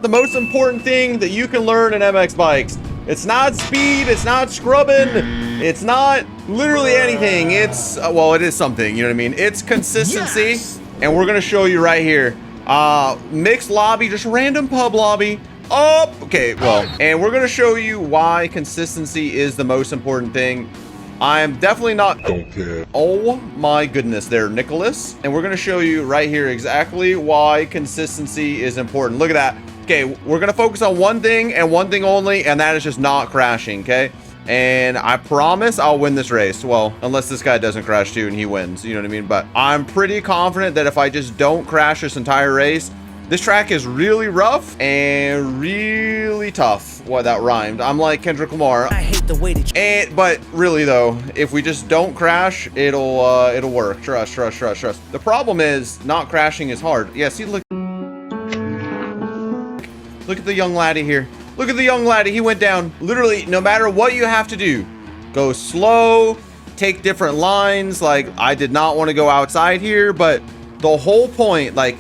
The most important thing that you can learn in MX bikes. It's not speed, it's not scrubbing, it's not literally anything. It's, well, it is something, you know what I mean? It's consistency, yes. And we're gonna show you right here. Mixed lobby, just random pub lobby. Oh, okay, well, and we're gonna show you why consistency is the most important thing. I'm definitely not, don't care. Oh my goodness there, Nicholas. And we're gonna show you right here exactly why consistency is important. Look at that. Okay, we're gonna focus on one thing and one thing only, and that is just not crashing, okay? And I promise I'll win this race. Well, unless this guy doesn't crash too and he wins, you know what I mean? But I'm pretty confident that if I just don't crash this entire race, this track is really rough and really tough. Well, that rhymed. I'm like Kendrick Lamar. I hate the way that but really though, if we just don't crash, it'll work. Trust. The problem is not crashing is hard. Yeah, see, look at the young laddie here. Look at the young laddie. He went down. Literally, no matter what you have to do, go slow, take different lines. Like, I did not want to go outside here, but the whole point, like,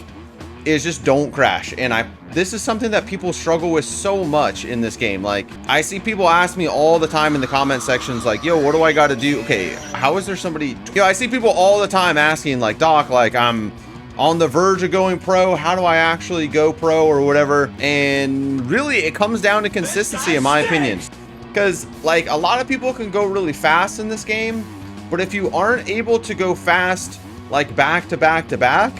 is just don't crash. And this is something that people struggle with so much in this game. Like, I see people ask me all the time in the comment sections, like, yo, what do I got to do? Okay, how is there somebody? Yo, I see people all the time asking, like, Doc, like, I'm on the verge of going pro. How do I actually go pro or whatever? And really, it comes down to consistency, in my opinion. Because, like, a lot of people can go really fast in this game, but if you aren't able to go fast, like, back to back to back,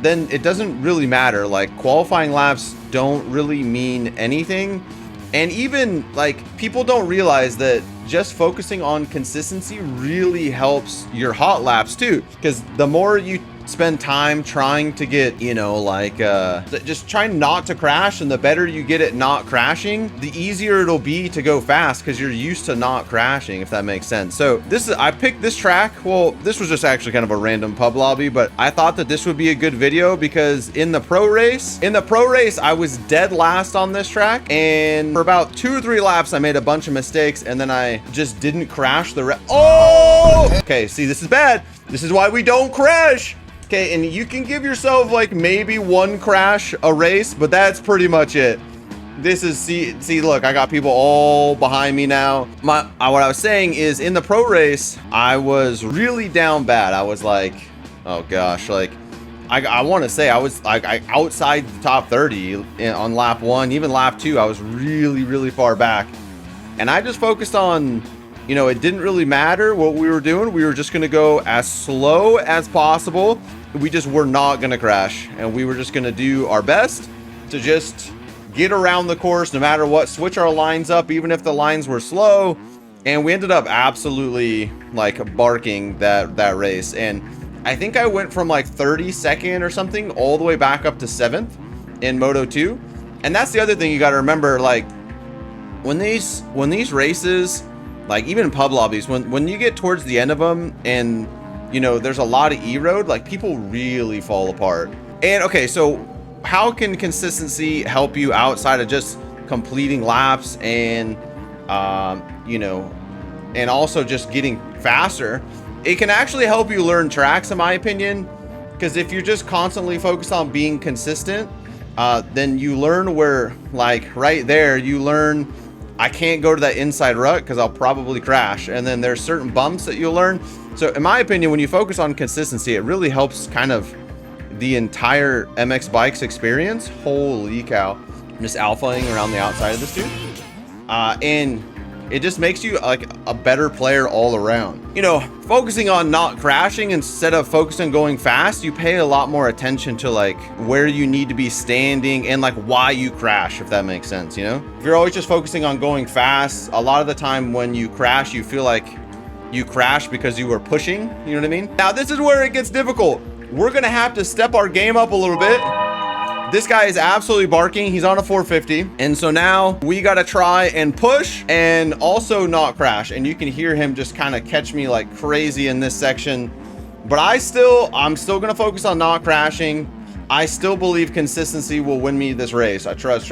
then it doesn't really matter. Like, qualifying laps don't really mean anything. And even, like, people don't realize that just focusing on consistency really helps your hot laps too. Because the more you spend time trying to get, you know, like, just trying not to crash, and the better you get at not crashing, the easier it'll be to go fast because you're used to not crashing, if that makes sense. So I picked this track. Well, this was just actually kind of a random pub lobby, but I thought that this would be a good video because in the pro race, I was dead last on this track, and for about 2 or 3 laps, I made a bunch of mistakes, and then I just didn't crash the rest. Oh! Okay, see, this is bad. This is why we don't crash. Okay, and you can give yourself like maybe 1 crash a race, but that's pretty much it. This is, see, look, I got people all behind me now. What I was saying is, in the pro race, I was really down bad. I was like, oh gosh, like, I want to say I was like outside the top 30 on lap 1, even lap 2. I was really far back, and I just focused on, you know, it didn't really matter what we were doing. We were just going to go as slow as possible. We just were not going to crash. And we were just going to do our best to just get around the course no matter what, switch our lines up, even if the lines were slow. And we ended up absolutely like barking that race. And I think I went from like 32nd or something all the way back up to 7th in Moto 2. And that's the other thing you got to remember. Like, when these races, like even pub lobbies, when you get towards the end of them and, you know, there's a lot of E-road, like, people really fall apart. And okay, so how can consistency help you outside of just completing laps and, you know, and also just getting faster? It can actually help you learn tracks, in my opinion, because if you're just constantly focused on being consistent, then you learn where, like right there, you learn, I can't go to that inside rut because I'll probably crash. And then there's certain bumps that you'll learn. So in my opinion, when you focus on consistency, it really helps kind of the entire MX bikes experience. Holy cow. I'm just alphaing around the outside of this dude. And it just makes you like a better player all around. You know, focusing on not crashing instead of focusing on going fast, you pay a lot more attention to like where you need to be standing and like why you crash, if that makes sense, you know? If you're always just focusing on going fast, a lot of the time when you crash, you feel like you crash because you were pushing, you know what I mean? Now, this is where it gets difficult. We're gonna have to step our game up a little bit. This guy is absolutely barking. He's on a 450. And so now we got to try and push and also not crash. And you can hear him just kind of catch me like crazy in this section. But I'm still going to focus on not crashing. I still believe consistency will win me this race. I trust.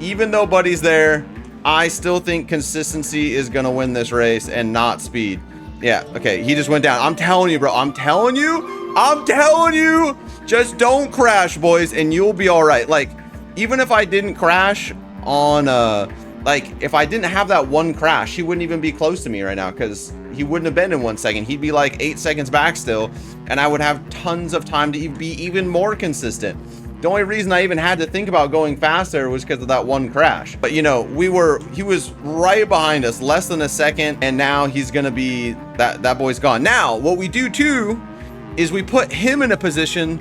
Even though Buddy's there, I still think consistency is going to win this race and not speed. Yeah, okay. He just went down. I'm telling you, bro. I'm telling you. Just don't crash, boys, and you'll be all right. Like, even if I didn't crash on like if I didn't have that one crash, he wouldn't even be close to me right now, because he wouldn't have been in 1 second. He'd be like 8 seconds back still, and I would have tons of time to be even more consistent. The only reason I even had to think about going faster was because of that one crash. But you know, he was right behind us, less than a second, and now he's gonna be, that boy's gone. Now, what we do too is we put him in a position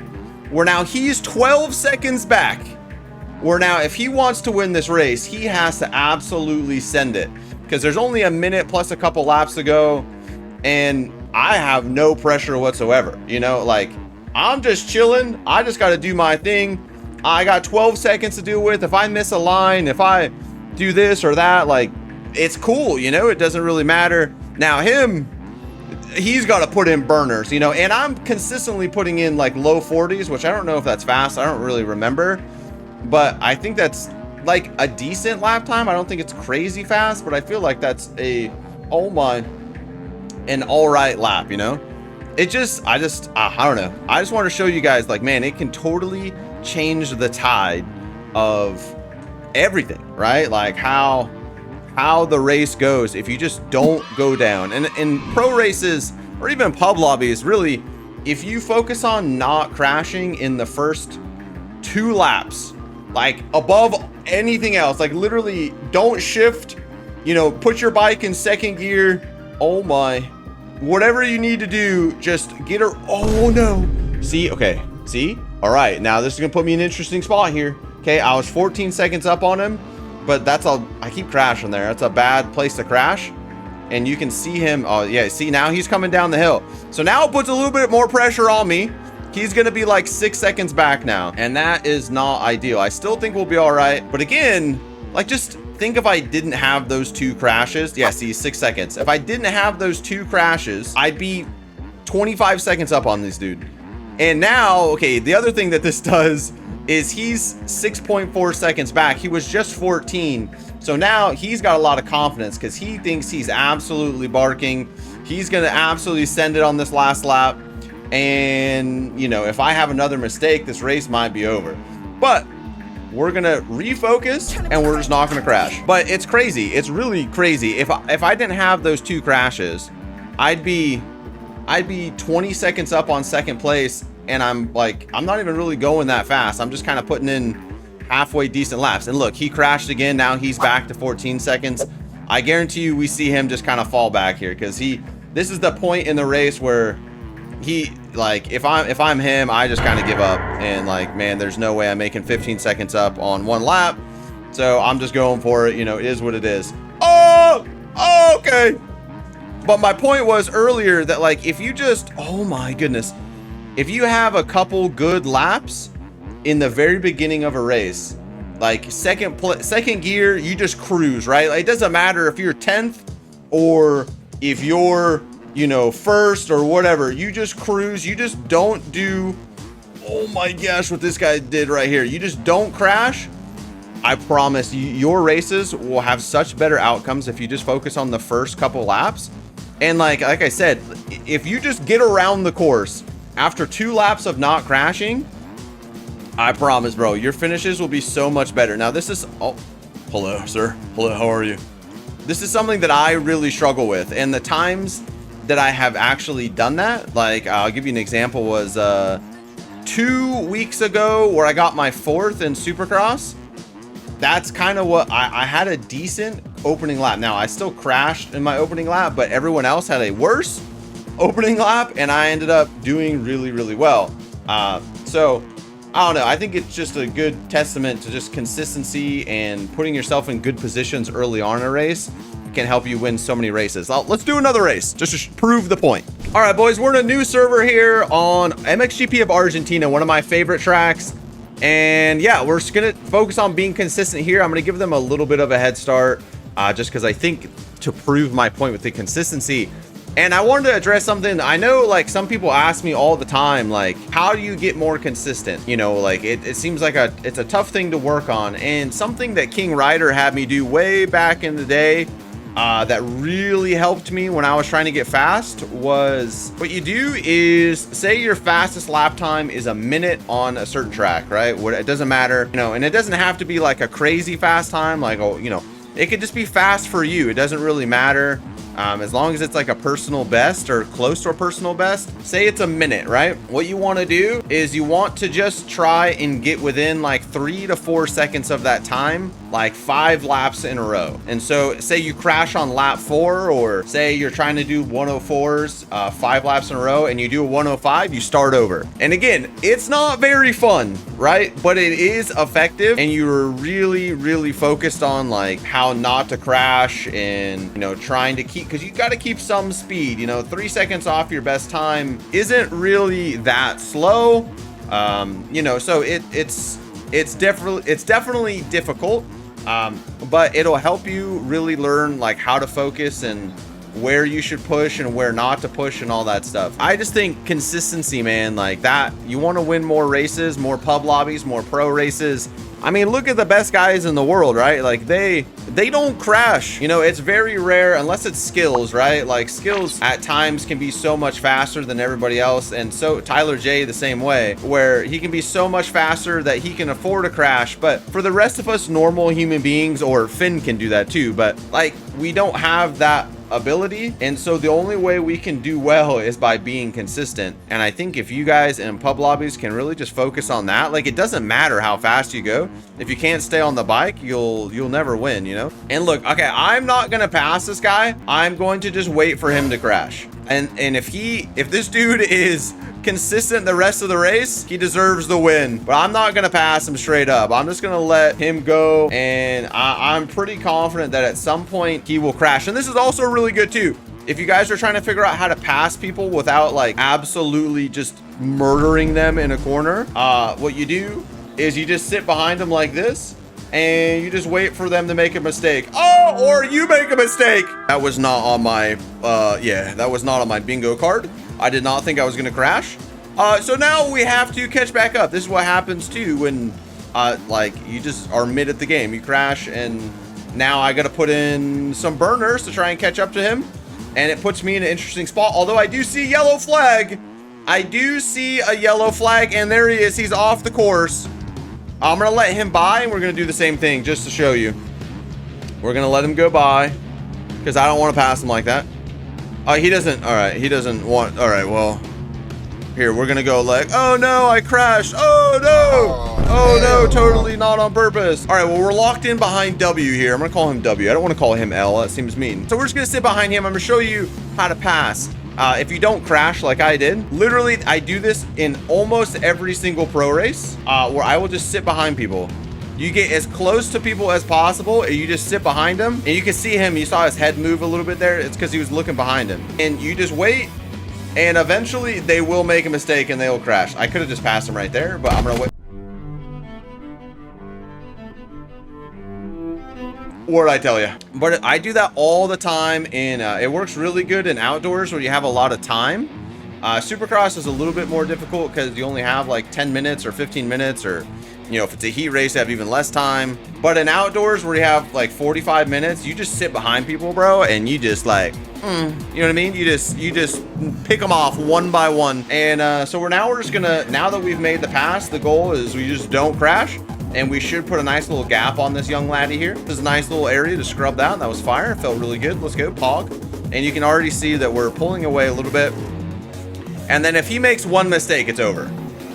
where now he's 12 seconds back. Where now, if he wants to win this race, he has to absolutely send it, because there's only a minute plus a couple laps to go, and I have no pressure whatsoever. You know, like, I'm just chilling. I just got to do my thing. I got 12 seconds to deal with. If I miss a line, if I do this or that, like, it's cool. You know, it doesn't really matter. Now him, he's got to put in burners, you know, and I'm consistently putting in like low 40s, which I don't know if that's fast. I don't really remember, but I think that's like a decent lap time. I don't think it's crazy fast, but I feel like that's an all right lap, you know. It just, I don't know. I just want to show you guys, like, man, it can totally change the tide of everything, right? Like how the race goes if you just don't go down. And in pro races or even pub lobbies, really, if you focus on not crashing in the first 2 laps, like above anything else, like literally don't shift, you know, put your bike in second gear. Oh my, whatever you need to do, just get her. Oh no. See, okay, see? All right, now this is gonna put me in an interesting spot here. Okay, I was 14 seconds up on him, but that's all. I keep crashing there. That's a bad place to crash. And you can see him. Oh yeah, see, now he's coming down the hill. So now it puts a little bit more pressure on me. He's gonna be like 6 seconds back now, and that is not ideal. I still think we'll be all right, but again, like, just think if I didn't have those 2 crashes. Yeah, see, 6 seconds. If I didn't have those 2 crashes, I'd be 25 seconds up on this dude. And now, okay, the other thing that this does is he's 6.4 seconds back. He was just 14. So now he's got a lot of confidence because he thinks he's absolutely barking. He's going to absolutely send it on this last lap. And, you know, if I have another mistake, this race might be over. But we're going to refocus and we're just not going to crash. But it's crazy. It's really crazy. If I didn't have those 2 crashes, I'd be 20 seconds up on second place. And I'm not even really going that fast. I'm just kind of putting in halfway decent laps. And look, he crashed again. Now he's back to 14 seconds. I guarantee you we see him just kind of fall back here, because this is the point in the race where he, like, if I'm him, I just kind of give up and like, man, there's no way I'm making 15 seconds up on 1 lap. So I'm just going for it. You know, it is what it is. Oh, okay. But my point was earlier that, like, if you just, oh my goodness, if you have a couple good laps in the very beginning of a race, like second gear, you just cruise, right? Like, it doesn't matter if you're 10th or if you're, you know, first or whatever. You just cruise. You just don't do, oh my gosh, what this guy did right here. You just don't crash. I promise you, your races will have such better outcomes if you just focus on the first couple laps. And like I said, if you just get around the course after 2 laps of not crashing, I promise, bro, your finishes will be so much better. Now this is, oh, hello, sir. Hello, how are you? This is something that I really struggle with. And the times that I have actually done that, like, I'll give you an example, was 2 weeks ago where I got my 4th in Supercross. That's kind of what I had a decent opening lap. Now I still crashed in my opening lap, but everyone else had a worse opening lap, and I ended up doing really, really well. So I don't know. I think it's just a good testament to just consistency, and putting yourself in good positions early on in a race can help you win so many races. Let's do another race just to prove the point. All right, boys, we're in a new server here on MXGP of Argentina, one of my favorite tracks. And yeah, we're just gonna focus on being consistent here. I'm gonna give them a little bit of a head start, just because I think to prove my point with the consistency. And I wanted to address something. I know, like, some people ask me all the time, like, how do you get more consistent? You know, like, it seems like it's a tough thing to work on. And something that King Ryder had me do way back in the day that really helped me when I was trying to get fast was what you do is say your fastest lap time is a minute on a certain track, right? It doesn't matter, you know, and it doesn't have to be like a crazy fast time, like, oh, you know, it could just be fast for you. It doesn't really matter. As long as it's like a personal best or close to a personal best. Say it's a minute, right? What you want to do is you want to just try and get within like 3 to 4 seconds of that time, like 5 laps in a row. And so say you crash on lap 4, or say you're trying to do 104s 5 laps in a row and you do a 105, you start over. And again, it's not very fun, right? But it is effective, and you're really focused on like how not to crash, and, you know, trying to keep, because you got to keep some speed. You know, 3 seconds off your best time isn't really that slow. You know, so it's definitely difficult, but it'll help you really learn like how to focus and where you should push and where not to push and all that stuff. I just think consistency, man, like that, you want to win more races, more pub lobbies, more pro races. I mean, look at the best guys in the world, right? Like they don't crash. You know, it's very rare unless it's skills, right? Like skills at times can be so much faster than everybody else. And so Tyler J the same way, where he can be so much faster that he can afford a crash. But for the rest of us normal human beings, or Finn can do that too, but like we don't have that ability, and so the only way we can do well is by being consistent. And I think if you guys in pub lobbies can really just focus on that, like it doesn't matter how fast you go, if you can't stay on the bike, you'll never win, you know. And look, okay, I'm not gonna pass this guy. I'm going to just wait for him to crash, and if this dude is consistent the rest of the race, he deserves the win. But I'm not gonna pass him straight up. I'm just gonna let him go, and I'm pretty confident that at some point he will crash. And this is also really good too, if you guys are trying to figure out how to pass people without like absolutely just murdering them in a corner. What you do is you just sit behind them like this, and you just wait for them to make a mistake. Oh, or you make a mistake. That was not on my that was not on my bingo card. I did not think I was gonna crash. So now we have to catch back up. This is what happens too when like you just are mid at the game. You crash, and now I gotta put in some burners to try and catch up to him. And it puts me in an interesting spot. Although I do see a yellow flag. I do see a yellow flag, and there he is. He's off the course. I'm gonna let him by, and we're gonna do the same thing just to show you. We're gonna let him go by because I don't want to pass him like that. He doesn't. All right, he doesn't want. All right, well, here we're gonna go like, oh no, I crashed. Oh no, oh no, totally not on purpose. All right, well, we're locked in behind W here. I'm gonna call him W. I don't want to call him L. That seems mean. So we're just gonna sit behind him. I'm gonna show you how to pass. If you don't crash like I did, literally, I do this in almost every single pro race, where I will just sit behind people. You get as close to people as possible, and you just sit behind them, and you can see him. You saw his head move a little bit there. It's because he was looking behind him, and you just wait, and eventually they will make a mistake and they will crash. I could have just passed him right there, but I'm gonna wait. What did I tell you? But I do that all the time, and it works really good in outdoors where you have a lot of time. Supercross is a little bit more difficult because you only have like 10 minutes or 15 minutes, or, you know, if it's a heat race, you have even less time. But in outdoors where you have like 45 minutes, you just sit behind people, bro, and you just like, you know what I mean? You just pick them off one by one. And so we're just gonna, now that we've made the pass, the goal is we just don't crash. And we should put a nice little gap on this young laddie here. This is a nice little area to scrub that. That was fire. It felt really good. Let's go, Pog. And you can already see that we're pulling away a little bit. And then if he makes one mistake, it's over.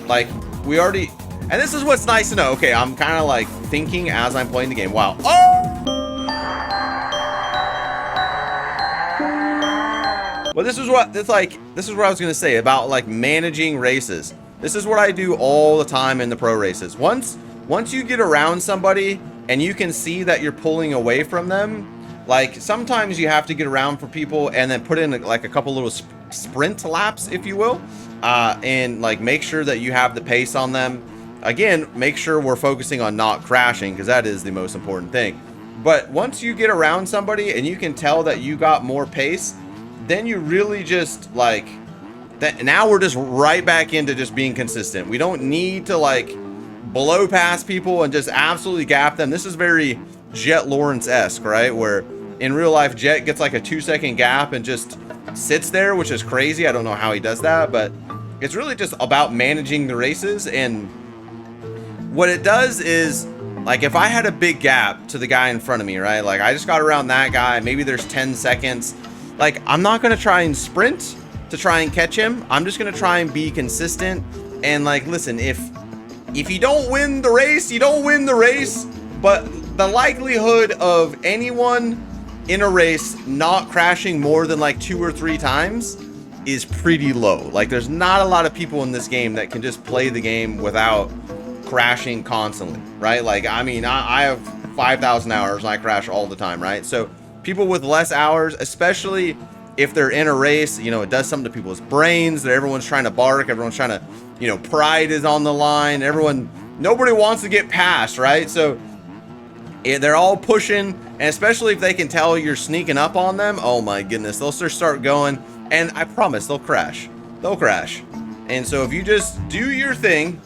Like, we already... And this is what's nice to know. Okay, I'm kind of like thinking as I'm playing the game. Wow. Oh! Well, this is what I was going to say about like managing races. This is what I do all the time in the pro races. Once you get around somebody and you can see that you're pulling away from them, like sometimes you have to get around for people and then put in like a couple little sprint laps, if you will, and like make sure that you have the pace on them. Again, make sure we're focusing on not crashing, because that is the most important thing. But once you get around somebody and you can tell that you got more pace, then you really just like that. Now we're just right back into just being consistent. We don't need to like blow past people and just absolutely gap them. This is very Jet Lawrence-esque, right? Where In real life, Jet gets like a 2-second gap and just sits there, which is crazy. I don't know how he does that, but it's really just about managing the races. And what it does is, like, if I had a big gap to the guy in front of me, right? Like, I just got around that guy, maybe there's 10 seconds. Like, I'm not going to try and sprint to try and catch him. I'm just going to try and be consistent. And, like, listen, if you don't win the race, you don't win the race. But the likelihood of anyone in a race not crashing more than like 2 or 3 times is pretty low. Like, there's not a lot of people in this game that can just play the game without crashing constantly, right? Like, I mean, I have 5,000 hours and I crash all the time, right? So people with less hours, especially if they're in a race, you know, it does something to people's brains. That everyone's trying to bark, everyone's trying to, you know, pride is on the line. Nobody wants to get past, right? So they're all pushing, and especially if they can tell you're sneaking up on them, oh my goodness, they'll just start going, and I promise they'll crash. They'll crash. And so if you just do your thing,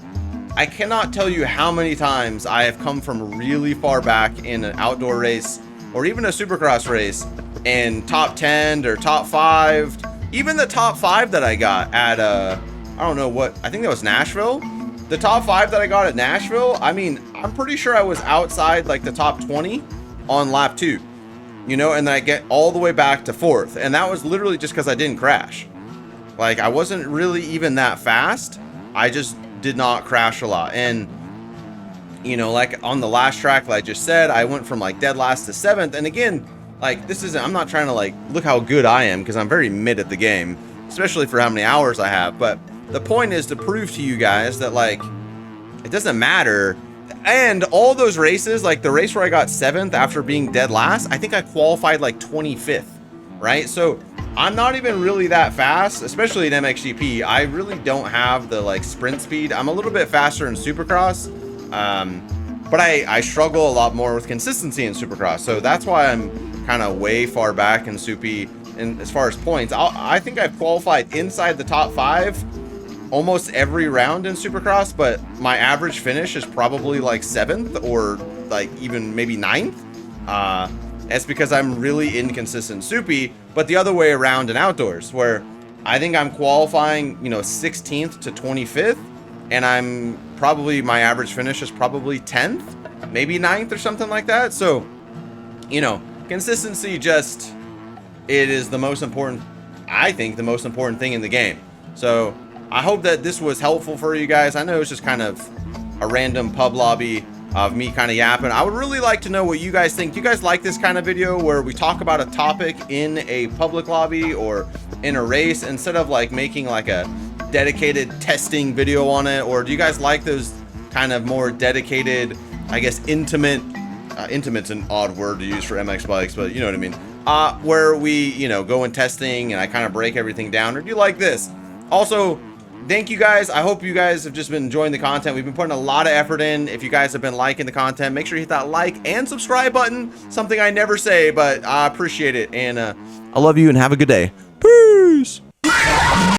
I cannot tell you how many times I have come from really far back in an outdoor race or even a supercross race and top 10 or top 5, even the top 5 that I got at I don't know what, I think that was Nashville. The top 5 that I got at Nashville, I mean, I'm pretty sure I was outside like the top 20 on lap 2, you know, and then I get all the way back to 4th. And that was literally just because I didn't crash. Like, I wasn't really even that fast. I just did not crash a lot. And, you know, like on the last track, like I just said, I went from like dead last to 7th. And again, like, this isn't, I'm not trying to like look how good I am, because I'm very mid at the game, especially for how many hours I have. But the point is to prove to you guys that, like, it doesn't matter. And all those races, like the race where I got 7th after being dead last, I think I qualified like 25th, right? So I'm not even really that fast, especially in MXGP. I really don't have the like sprint speed. I'm a little bit faster in Supercross, but I struggle a lot more with consistency in Supercross. So that's why I'm kind of way far back in Soupy. And as far as points, I think I've qualified inside the top 5 almost every round in Supercross, but my average finish is probably like 7th or like even maybe 9th. That's because I'm really inconsistent Soupy, but the other way around in outdoors, where I think I'm qualifying, you know, 16th to 25th, and I'm probably, my average finish is probably 10th, maybe 9th or something like that. So, you know, consistency just, it is the most important, I think, the most important thing in the game. So I hope that this was helpful for you guys. I know it's just kind of a random pub lobby of me kind of yapping. I would really like to know what you guys think. Do you guys like this kind of video where we talk about a topic in a public lobby or in a race instead of like making like a dedicated testing video on it? Or do you guys like those kind of more dedicated, I guess, intimate's an odd word to use for MX bikes, but you know what I mean, where we, you know, go in testing and I kind of break everything down? Or do you like this? Also, thank you guys. I hope you guys have just been enjoying the content. We've been putting a lot of effort in. If you guys have been liking the content, make sure you hit that like and subscribe button. Something I never say, but I appreciate it. And I love you and have a good day.